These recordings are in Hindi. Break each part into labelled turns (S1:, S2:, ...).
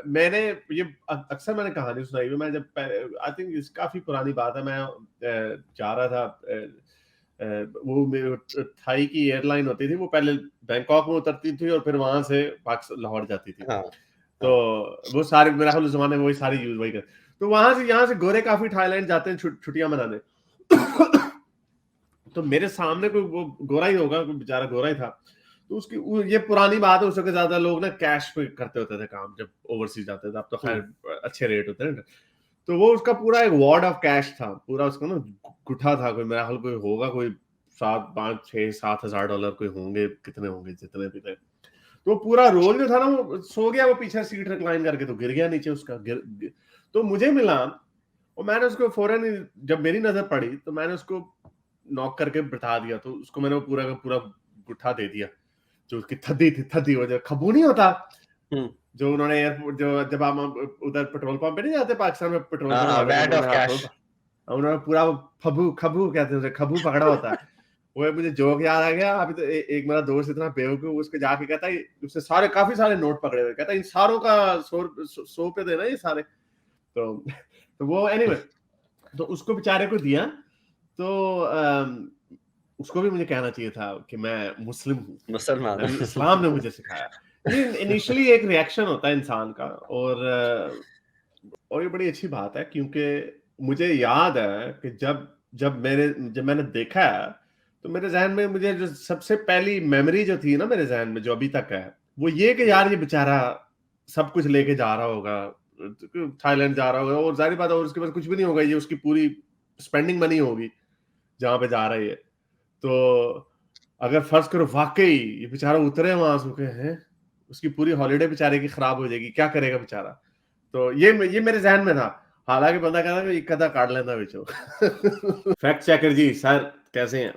S1: मैंने ये अक्सर मैंने कहानी सुनाई हुई। मैं जब आई थिंक इस काफी पुरानी बात है, मैं जा रहा था वो थाई की एयरलाइन होती थी, वो पहले बैंकॉक में उतरती थी और फिर वहां से पाकिस्तान लाहौर जाती थी।
S2: हाँ,
S1: तो वो सारे मेरा ख्याल उस जमाने में वही सारी यूज वही कर। तो वहां से यहाँ से गोरे काफी थाईलैंड जाते हैं छुट्टियां मनाने। तो मेरे सामने कोई वो गोरा ही होगा, कोई बेचारा गोरा ही था। तो उसकी ये पुरानी बात है, उस वक्त ज्यादा लोग ना कैश पे करते होते थे काम जब ओवरसीज जाते थे। अब तो खैर अच्छे रेट होते हैं। तो वो उसका पूरा एक वॉर्ड ऑफ कैश था पूरा, उसका ना गुठा था कोई, मेरा हाल कोई होगा कोई 7,500-6,000-7,000 कोई होंगे, कितने होंगे जितने भी थे। तो पूरा रोल जो था ना, वो सो गया वो पीछे सीट रिक्लाइन करके, तो गिर गया नीचे उसका तो मुझे मिला और मैंने उसको फौरन, जब मेरी नजर पड़ी तो मैंने उसको नॉक करके बिठा दिया। तो उसको मैंने वो पूरा का पूरा गुठा दे दिया, जो उसकी थद्दी थी, थद्दी वो जो खबू नहीं होता, जो उन्होंने एयरपोर्ट, जो जब हम उधर पेट्रोल पंप पे नहीं जाते पाकिस्तान में पेट्रोल पंप, उन्होंने पूरा खबू खबू कहते हैं, खबू पकड़ा होता है। वो मुझे जोक याद आ गया अभी। तो एक मेरा दोस्त इतना बेवकूफ, उसको जाके कहता है, उससे सारे काफी सारे नोट पकड़े हुए, कहता है इन सारों का 100 पे देना ये सारे। तो वो एनीवे, तो उसको बेचारे को दिया। तो उसको भी मुझे कहना चाहिए था कि मैं मुस्लिम हूँ,
S2: मुसलमान,
S1: नबी इस्लाम ने मुझे सिखाया। ये इनिशियली एक रिएक्शन होता है इंसान का, और ये बड़ी अच्छी बात है, क्योंकि मुझे याद है कि जब मैंने देखा है, तो मेरे जहन में मुझे जो सबसे पहली मेमोरी जो थी ना मेरे जहन में, जो अभी तक है, वो ये कि यार ये बेचारा सब कुछ लेके जा रहा होगा, थाईलैंड जा रहा होगा, और जाहिर बात है और उसके पास कुछ भी नहीं होगा, ये उसकी पूरी स्पेंडिंग मनी होगी जहां पे जा रही है। तो अगर फर्ज करो वाकई ये बेचारा उतरे वहां से हैं, उसकी पूरी हॉलीडे बेचारे की खराब हो जाएगी, क्या करेगा बेचारा। तो ये मेरे जहन में था। हालांकि बंदा कहता है एक कदा काट लेना बेचो। फैक्ट चेकर जी सर कैसे हैं?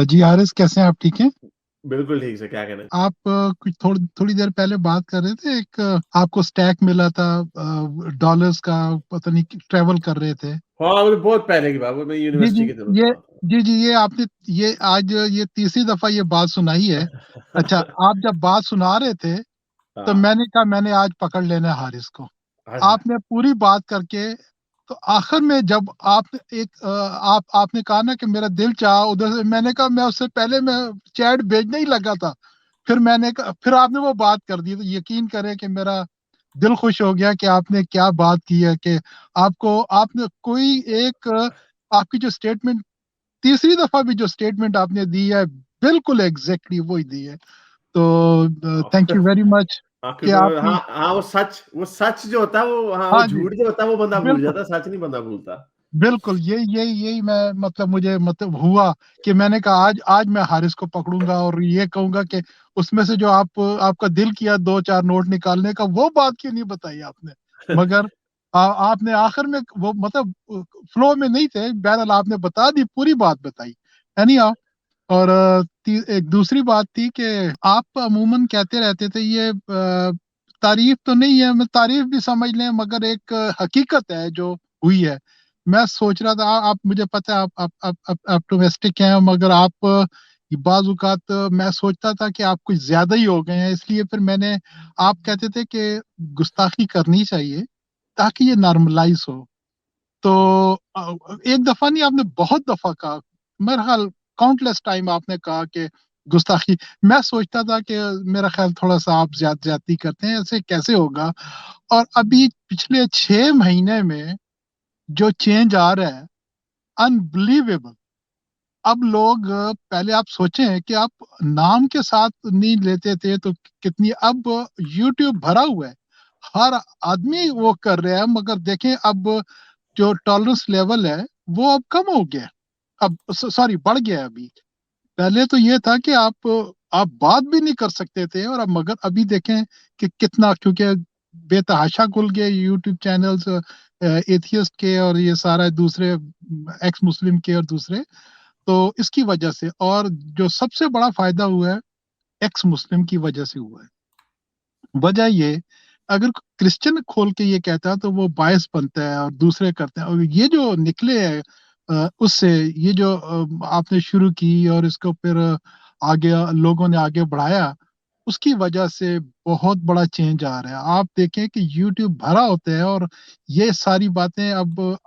S3: जी हारिस, कैसे हैं आप? ठीक हैं?
S1: बिल्कुल ठीक से, क्या कहना है?
S3: आप कुछ थोड़ी देर पहले बात कर रहे थे, एक आपको स्टैक मिला था डॉलर्स का, पता नहीं ट्रेवल कर रहे थे।
S1: हाँ, वो बहुत पहले की बात, वो मैं
S3: जी
S1: यूनिवर्सिटी के दिनों की बात।
S3: जी, ये आपने ये आज ये तीसरी दफा ये बात सुनाई है। अच्छा, आप जब बात सुना रहे थे तो मैंने कहा मैंने आज पकड़ लेना है हारिस को। आपने पूरी बात करके, तो आखिर में जब आपने कहा ना कि मेरा दिल चाहा उधर से, मैंने कहा मैं उससे पहले मैं चैट भेजने ही लगा था, फिर आपने वो बात कर दी, तो यकीन करें कि मेरा दिल खुश हो गया कि आपने क्या बात की है, कि आपने कोई एक आपकी जो स्टेटमेंट, तीसरी दफा भी जो स्टेटमेंट आपने दी है, बिल्कुल एग्जैक्टली वही दी है। तो थैंक यू वेरी मच कि आपने,
S1: हाँ, वो सच जो होता है वो, हाँ, वो
S3: हाँ जी,
S1: झूठ जो होता है वो बंदा भूल
S3: बिल्कुल
S1: जाता है, सच नहीं बंदा भूलता।
S3: बिल्कुल, यही मैं मुझे हुआ कि मैंने कहा आज मैं हारिस को पकड़ूंगा और ये कहूंगा कि उसमें से जो आपका दिल किया 2-4 नोट निकालने का, वो बात क्यों नहीं बताई आपने। मगर आपने आखिर में वो फ्लो में नहीं थे, बहरहाल आपने बता दी, पूरी बात बताई। एनी हाउ, और एक दूसरी बात थी कि आप अमूमन कहते रहते थे, ये तारीफ तो नहीं है, मैं तारीफ भी समझ लें, मगर एक हकीकत है जो हुई है। मैं सोच रहा था, आप मुझे पता है आप डोमेस्टिक हैं, मगर आप बाजुकात मैं सोचता था कि आप कुछ ज्यादा ही हो गए हैं, इसलिए फिर आप कहते थे कि गुस्ताखी करनी चाहिए ताकि ये नॉर्मलाइज हो। तो एक दफा नहीं, आपने बहुत दफा कहा, मेरा ख्याल काउंटलेस टाइम आपने कहा कि गुस्ताखी। मैं सोचता था कि मेरा ख्याल थोड़ा सा आप ज्यादती करते हैं, ऐसे कैसे होगा। और अभी पिछले 6 महीने में जो चेंज आ रहा है, अनबिलीवेबल। अब लोग पहले आप सोचें कि आप नाम के साथ नहीं लेते थे तो कितनी, अब यूट्यूब भरा हुआ है, हर आदमी वो कर रहा है, मगर देखें अब जो टॉलरेंस लेवल है वो अब कम हो गया, अब सॉरी बढ़ गया है। अभी पहले तो ये था कि आप बात भी नहीं कर सकते थे, और अब मगर अभी देखें कि कितना, क्योंकि बेतहाशा खुल गए यूट्यूब चैनल्स एथियस्ट के और ये सारा दूसरे एक्स मुस्लिम के और दूसरे। तो इसकी वजह से, और जो सबसे बड़ा फायदा हुआ है एक्स मुस्लिम की वजह से हुआ है। वजह ये, अगर क्रिश्चियन खोल के ये कहता है तो वो बायस बनता है और दूसरे करते हैं, और ये जो निकले है उससे, ये जो आपने शुरू की और इसको फिर आगे लोगों ने आगे बढ़ाया, उसकी वजह से बहुत बड़ा चेंज आ रहा है। आप देखें कि यूट्यूब भरा होता है और ये सारी बातें अब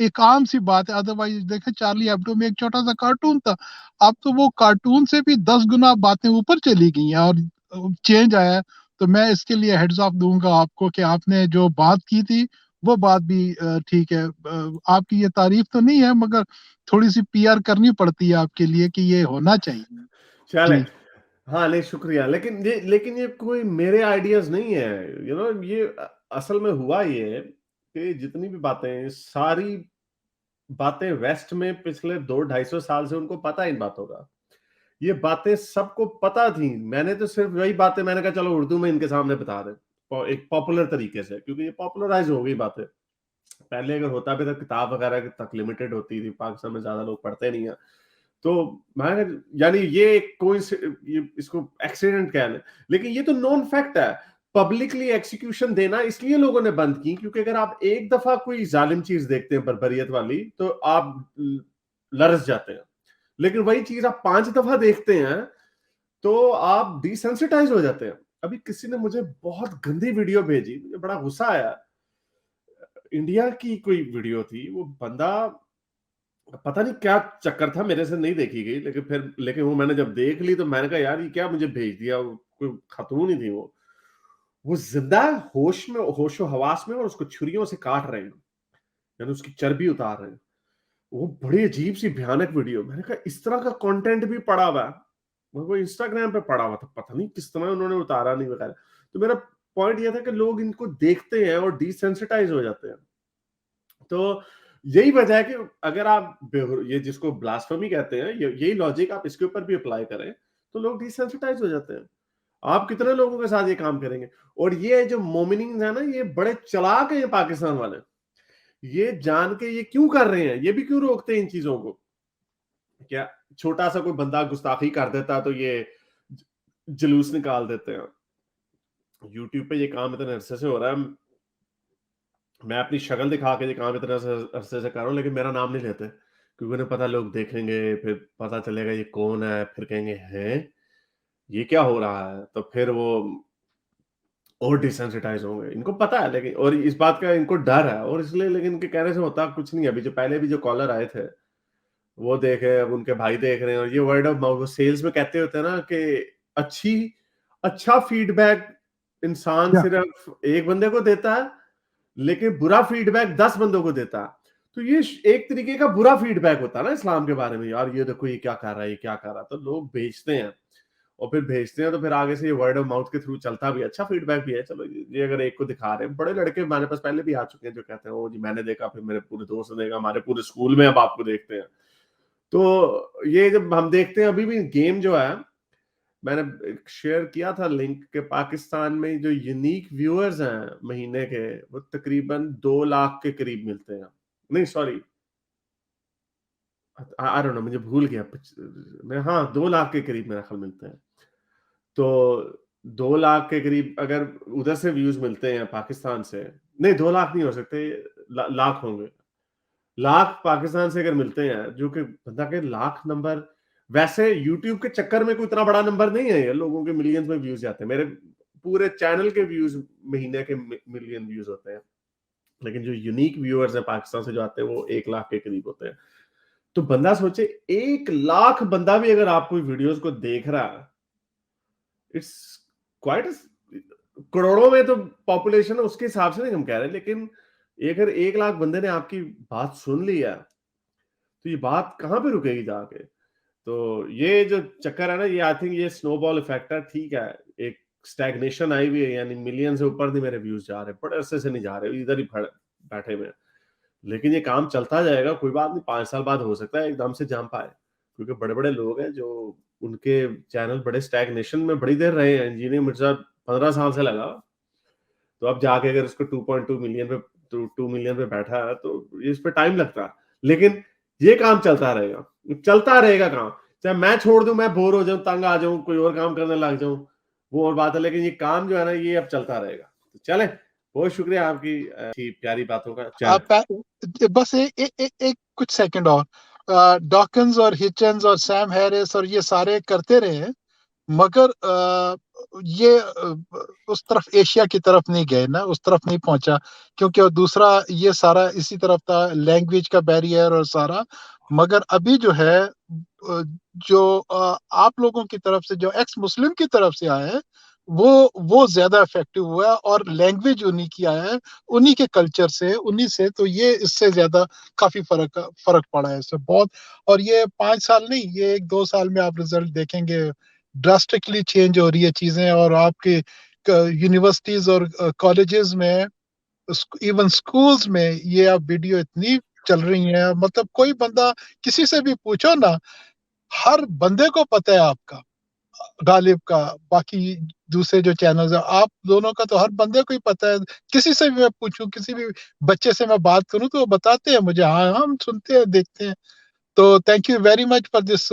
S3: एक आम सी बात है। अदरवाइज देखें चार्ली एब्डो में एक छोटा सा कार्टून था, अब तो वो कार्टून से भी 10 गुना बातें ऊपर चली गई हैं और चेंज आया है। तो मैं इसके लिए हेड्स ऑफ दूंगा आपको कि आपने जो बात की थी वो बात भी ठीक है। आपकी ये तारीफ तो नहीं है, मगर थोड़ी सी पीआर करनी पड़ती है आपके लिए कि ये होना चाहिए।
S1: चले।
S3: जी
S1: हाँ, नहीं शुक्रिया। लेकिन ये कोई मेरे आइडियाज़ नहीं है, ये असल में हुआ ये है कि जितनी भी बातें हैं, सारी बातें वेस्ट में पिछले 2 250 साल से उनको पता है इन बातों का। ये बातें सबको पता थी। मैंने तो सिर्फ वही बातें मैंने कहा चलो उर्दू में इनके सामने बता दें। एक पॉपुलर तरीके से, क्योंकि ये पॉपुलराइज़ हो गई बातें। पहले अगर होता भी तो किताब वगैरह तक लिमिटेड होती थी, पाकिस्तान में ज़्यादा लोग पढ़ते नहीं हैं। तो मैंने यानी ये एक ये इसको एक्सीडेंट कह लें, लेकिन ये तो नॉन फैक्ट है। पब्लिकली एक्सिक्यूशन देना इसलिए लोगों ने बंद की, क्योंकि अगर आप एक दफा कोई जालिम चीज देखते हैं बर्बरियत वाली, तो आप लरस जाते हैं। लेकिन वही चीज आप 5 दफा देखते हैं तो आप डिसेंसिटाइज हो जाते हैं। अभी किसी ने मुझे बहुत गंदी वीडियो भेजी, मुझे बड़ा गुस्सा आया। इंडिया की कोई वीडियो थी, वो बंदा पता नहीं क्या चक्कर था, मेरे से नहीं देखी गई, लेकिन वो मैंने जब देख ली तो मैंने कहा यार ये क्या मुझे भेज दिया। कोई खातून ही थी वो जिंदा होशो हवास में, और उसको छुरियों से काट रहे हैं, यानी उसकी चर्बी उतार रहे हैं। वो बड़ी अजीब सी भयानक वीडियो। मैंने कहा इस तरह का कंटेंट भी पड़ा हुआ है। वो इंस्टाग्राम पे पड़ा हुआ था, पता नहीं किस तरह उन्होंने उतारा नहीं वगैरह। तो मेरा पॉइंट ये था कि लोग इनको देखते हैं और डिसेंसिटाइज हो जाते हैं। तो यही वजह है कि अगर आप ये जिसको ब्लास्फेमी कहते हैं, यही लॉजिक आप इसके ऊपर भी अप्लाई करें तो लोग डिसेंसिटाइज हो जाते हैं। आप कितने लोगों के साथ ये काम करेंगे? और ये जो मोमिनीन है ना, ये बड़े चालाक हैं, ये पाकिस्तान वाले। ये जान के ये क्यों कर रहे हैं, ये भी क्यों रोकते हैं इन चीजों को? क्या छोटा सा कोई बंदा गुस्ताखी कर देता तो ये जुलूस निकाल देते हैं। यूट्यूब पे ये काम इतने अरसे से हो रहा है, मैं अपनी शक्ल दिखा के ये काम इतने अरसे से कर रहा हूँ, लेकिन मेरा नाम नहीं लेते, क्योंकि उन्हें पता लोग देखेंगे, फिर पता चलेगा ये कौन है, फिर कहेंगे हैं ये क्या हो रहा है, तो फिर वो और डिसेंसिटाइज होंगे। इनको पता है, लेकिन और इस बात का इनको डर है, और इसलिए लेकिन इनके कहने से होता कुछ नहीं है। अभी जो पहले भी जो कॉलर आए थे वो देखे, अब उनके भाई देख रहे हैं, और ये वर्ड ऑफ माउथ सेल्स में कहते होते हैं ना कि अच्छी अच्छा फीडबैक इंसान
S3: क्या
S1: सिर्फ एक बंदे को देता है, लेकिन बुरा फीडबैक 10 बंदों को देता है। तो ये एक तरीके का बुरा फीडबैक होता है ना इस्लाम के बारे में, यार ये देखो ये क्या कर रहा है, ये क्या कर रहा है। तो लोग भेजते हैं, और फिर भेजते हैं तो फिर आगे से ये वर्ड ऑफ माउथ के थ्रू चलता भी है, अच्छा फीडबैक भी है। चलो ये अगर एक को दिखा रहे हैं, बड़े लड़के हमारे पास पहले भी आ चुके हैं जो कहते हैं ओ जी मैंने देखा, फिर मेरे पूरे दोस्त ने देखा, हमारे पूरे स्कूल में अब आपको देखते हैं। तो ये जब हम देखते हैं, अभी भी गेम जो है, मैंने शेयर किया था लिंक के, पाकिस्तान में जो यूनिक व्यूअर्स हैं महीने के, वो तकरीबन 2 लाख के करीब मिलते हैं। नहीं सॉरी, आई डोंट नो, मुझे भूल गया। मैं हाँ 2 लाख के करीब मेरा ख्याल मिलते हैं। तो 2 लाख के करीब अगर उधर से व्यूज मिलते हैं पाकिस्तान से, नहीं 2 लाख नहीं हो सकते, लाख होंगे। लाख पाकिस्तान से अगर मिलते हैं, जो कि बंदा के लाख नंबर, वैसे यूट्यूब के चक्कर में कोई इतना बड़ा नंबर नहीं है ये, लोगों के मिलियंस में व्यूज जाते हैं। मेरे पूरे चैनल के व्यूज महीने के मिलियन व्यूज होते हैं, लेकिन जो यूनिक व्यूअर्स है पाकिस्तान से जो आते हैं वो 1 लाख के करीब होते हैं। तो बंदा सोचे 1 लाख बंदा भी अगर आपको वीडियोस को देख रहा है, इट्स क्वाइट, करोड़ों में तो पॉपुलेशन है, उसके हिसाब से नहीं हम कह रहे, लेकिन अगर 1 लाख बंदे ने आपकी बात सुन ली है, तो ये बात कहाँ पे रुकेगी जाके? तो ये जो चक्कर है ना, ये आई थिंक ये स्नोबॉल इफेक्ट है। ठीक है, एक स्टैग्नेशन आई हुई है, यानी मिलियन से ऊपर नहीं मेरे व्यूज जा रहे, बड़े अरसे से नहीं जा रहे, इधर ही बैठे हुए हैं। लेकिन ये काम चलता जाएगा, कोई बात नहीं, 5 साल बाद हो सकता है एकदम से जंप आए, क्योंकि बड़े-बड़े लोग हैं जो उनके चैनल बड़े स्टैग्नेशन में बड़ी देर रहे हैं। इंजीनियरिंग मिर्जा 15 साल से लगा, तो अब जाके अगर इसको 2.2 मिलियन पे 2 मिलियन पे बैठा है, तो इस पे टाइम लगता है। लेकिन ये काम चलता रहेगा काम। चाहे मैं छोड़ दूं, मैं बोर हो जाऊं, तंग आ जाऊं, कोई और काम करने लग जाऊं, वो और बात है, लेकिन ये काम जो है ना, ये अब चलता रहेगा। तो चले, बहुत शुक्रिया आपकी अच्छी प्यारी बातों का। चले,
S3: आप बस एक कुछ सेकंड और, डॉकिंस और हिचन्स और सैम हैरिस और ये सारे करते रहे हैं, मगर ये उस तरफ एशिया की तरफ नहीं गए ना, उस तरफ नहीं पहुंचा, क्योंकि और दूसरा ये सारा इसी तरफ था, लैंग्वेज का बैरियर और सारा। मगर अभी जो है जो आप लोगों की तरफ से, जो एक्स मुस्लिम की तरफ से आया है, वो ज्यादा इफेक्टिव हुआ है, और लैंग्वेज उन्हीं की आया है, उन्हीं के कल्चर से, उन्हीं से, तो ये इससे ज्यादा काफी फर्क पड़ा है इससे बहुत। और ये 5 साल नहीं, ये 1-2 साल में आप रिजल्ट देखेंगे, ड्रास्टिकली चेंज हो रही है चीजें। और आपके यूनिवर्सिटीज और कॉलेजेस में, इवन स्कूल्स में ये अब वीडियो इतनी चल रही है, मतलब कोई बंदा किसी से भी पूछो ना, हर बंदे को पता है आपका, गालिब का, बाकी दूसरे जो चैनल्स है, आप दोनों का तो हर बंदे को ही पता है। किसी से भी मैं पूछूं, किसी भी बच्चे से मैं बात करूं, तो वो बताते हैं मुझे, हाँ हम सुनते हैं, देखते हैं। तो thank you very much for this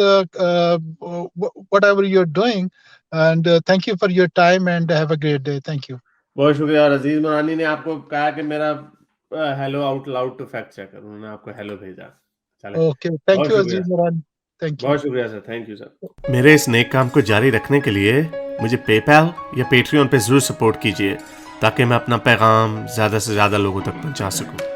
S3: whatever you're doing, and thank you for your time, and have a great day. Thank you.
S1: बहुत शुक्रिया। और अजीज नूरानी ने आपको कहा कि मेरा hello out loud to fact checker, उन्होंने आपको हेलो भेजा। चले,
S3: Okay, thank
S1: बहुत
S3: you,
S1: शुक्रिया,
S3: Aziz Noran. Thank you.
S1: बहुत शुक्रिया सर, थैंक यू सर। मेरे इस नेक काम को जारी रखने के लिए मुझे पेपैल या पेट्रियन पे जरूर सपोर्ट कीजिए, ताकि मैं अपना पैगाम ज़्यादा से ज़्यादा लोगों तक पहुंचा सकूं।